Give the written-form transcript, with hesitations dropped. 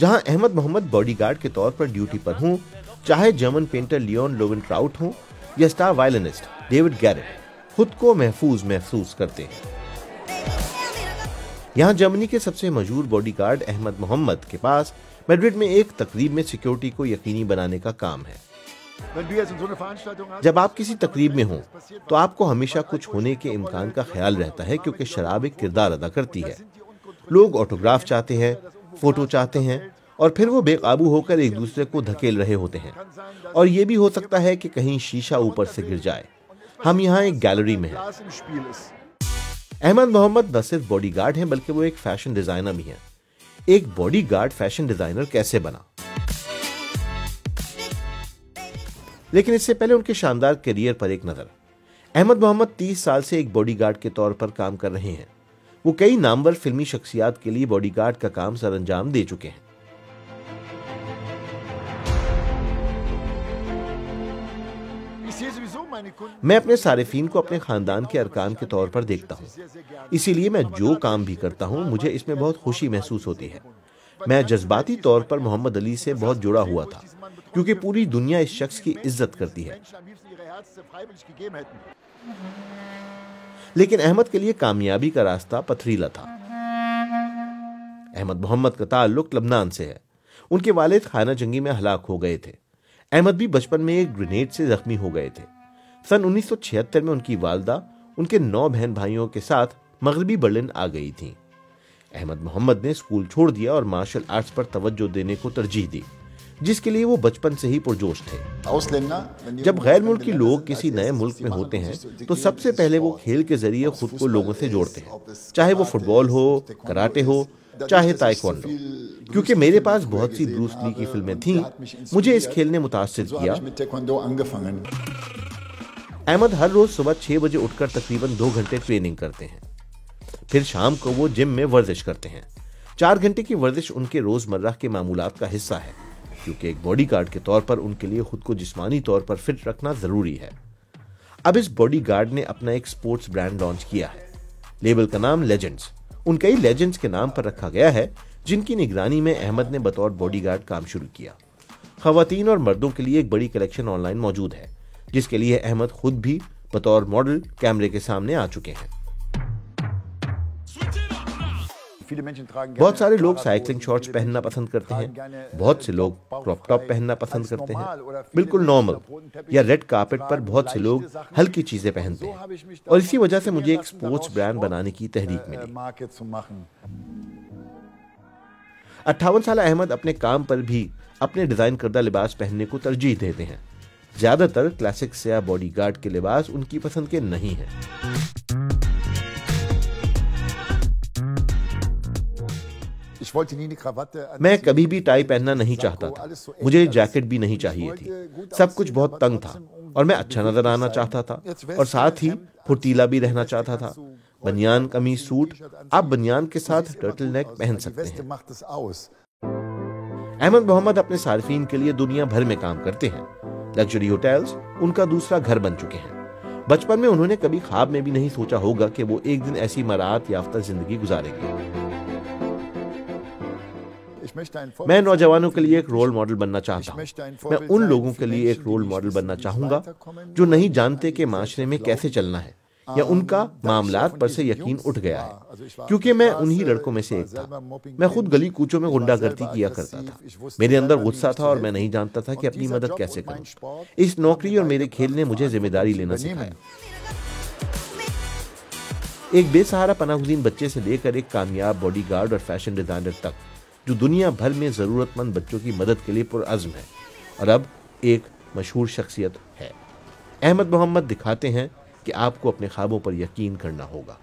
जहां अहमद मोहम्मद बॉडीगार्ड के तौर पर ड्यूटी पर हों, चाहे जर्मन पेंटर लियोन लोवेनट्राउट हों या स्टार वायलिनिस्ट डेविड गैरेट, खुद को महफूज महसूस करते हैं। यहां जर्मनी के सबसे मशहूर बॉडीगार्ड अहमद मोहम्मद के पास मैड्रिड में एक तकरीब में सिक्योरिटी को यकीनी बनाने का काम है। जब आप किसी तकरीब में हों तो आपको हमेशा कुछ होने के इम्कान का ख्याल रहता है, क्योंकि शराब एक किरदार अदा करती है। लोग ऑटोग्राफ चाहते हैं, फोटो चाहते हैं और फिर वो बेकाबू होकर एक दूसरे को धकेल रहे होते हैं। और ये भी हो सकता है कि कहीं शीशा ऊपर से गिर जाए। हम यहाँ एक गैलरी में हैं। अहमद मोहम्मद न सिर्फ बॉडीगार्ड हैं बल्कि वो एक फैशन डिजाइनर भी हैं। एक बॉडीगार्ड फैशन डिजाइनर कैसे बना? लेकिन इससे पहले उनके शानदार करियर पर एक नजर। अहमद मोहम्मद 30 साल से एक बॉडीगार्ड के तौर पर काम कर रहे हैं। वो कई नामवर फिल्मी शख्सियात के लिए बॉडीगार्ड का काम सरअंजाम दे चुके हैं। मैं अपने सारिफीन को अपने खानदान के अरकान के तौर पर देखता हूँ, इसीलिए मैं जो काम भी करता हूँ मुझे इसमें बहुत खुशी महसूस होती है। मैं जज्बाती तौर पर मोहम्मद अली से बहुत जुड़ा हुआ था, क्योंकि पूरी दुनिया इस शख्स की इज्जत करती है। लेकिन अहमद के लिए कामयाबी का रास्ता पथरीला था। अहमद मोहम्मद का ताल्लुक लबनान से है। उनके वालिद खाना जंगी में हलाक हो गए थे। अहमद भी बचपन में एक ग्रेनेड से जख्मी हो गए थे। सन 1976 में उनकी वालदा उनके 9 बहन भाइयों के साथ मगरबी बर्लिन आ गई थीं। अहमद मोहम्मद ने स्कूल छोड़ दिया और मार्शल आर्ट्स पर तवज्जो देने को तरजीह दी, जिसके लिए वो बचपन से ही पुरजोश थे। जब गैर मुल्की लोग किसी नए मुल्क में होते हैं तो सबसे पहले वो खेल के जरिए खुद को लोगों से जोड़ते हैं, चाहे वो फुटबॉल हो, कराटे हो, चाहे ताइक्वांडो। क्योंकि मेरे पास बहुत सी ब्रूस ली की फिल्में थीं, मुझे इस खेल ने मुतासिर किया। अहमद हर रोज सुबह 6 बजे उठकर तकरीबन 2 घंटे ट्रेनिंग करते हैं। फिर शाम को वो जिम में वर्जिश करते हैं। 4 घंटे की वर्जिश उनके रोजमर्रा के मामूलात का हिस्सा है, क्योंकि एक बॉडीगार्ड के तौर पर उनके लिए खुद को जिस्मानी तौर पर फिट रखना जरूरी है। अब इस बॉडीगार्ड ने अपना एक स्पोर्ट्स ब्रांड लॉन्च किया है। लेबल का नाम लेजेंड्स उन कई लेजेंड्स के नाम पर रखा गया है जिनकी निगरानी में अहमद ने बतौर बॉडीगार्ड काम शुरू किया। खवातीन और मर्दों के लिए एक बड़ी कलेक्शन ऑनलाइन मौजूद है, जिसके लिए अहमद खुद भी बतौर मॉडल कैमरे के सामने आ चुके हैं। बहुत सारे लोग साइकिलिंग शॉर्ट्स पहनना पसंद करते हैं, बहुत से लोग क्रॉप टॉप पहनना पसंद करते हैं, बिल्कुल नॉर्मल या रेड कार्पेट पर बहुत से लोग हल्की चीजें पहनते हैं। और इसी वजह से मुझे एक स्पोर्ट्स ब्रांड बनाने की तहरीक मिली। 58 साल अहमद अपने काम पर भी अपने डिजाइन करदा लिबास पहनने को तरजीह देते हैं। ज्यादातर क्लासिक से या बॉडीगार्ड के लिबास उनकी पसंद के नहीं हैं। मैं कभी भी टाई पहनना नहीं चाहता था, मुझे जैकेट भी नहीं चाहिए थी। सब कुछ बहुत तंग था और मैं अच्छा नजर आना चाहता था और साथ ही फुर्तीला भी रहना चाहता था। बनियान कमीज सूट, आप बनियान के साथ टर्टल नेक पहन सकते हैं। अहमद मोहम्मद अपने सार्फिन के लिए दुनिया भर में काम करते हैं। लग्जरी होटल्स उनका दूसरा घर बन चुके हैं। बचपन में उन्होंने कभी ख्वाब में भी नहीं सोचा होगा कि वो एक दिन ऐसी मराहत याफ्ता जिंदगी गुजारेंगे। मैं नौजवानों के लिए एक रोल मॉडल बनना चाहता हूँ। मैं उन लोगों के लिए एक रोल मॉडल बनना चाहूंगा जो नहीं जानते कि माशरे में कैसे चलना है या उनका मामलात पर से यकीन उठ गया है, क्योंकि मैं उन्हीं लड़कों में से एक था। मैं खुद गली कूचों में गुंडागर्दी किया करता था। मेरे अंदर गुस्सा था और मैं नहीं जानता था कि अपनी मदद कैसे करूं। इस नौकरी और मेरे खेल ने मुझे जिम्मेदारी लेना सिखाया। एक बेसहारा पनाहगज़ीन बच्चे से लेकर एक कामयाब बॉडीगार्ड और फैशन डिजाइनर तक, जो दुनिया भर में जरूरतमंद बच्चों की मदद के लिए पुरअज़्म है और अब एक मशहूर शख्सियत है। अहमद मोहम्मद दिखाते हैं कि आपको अपने ख्वाबों पर यकीन करना होगा।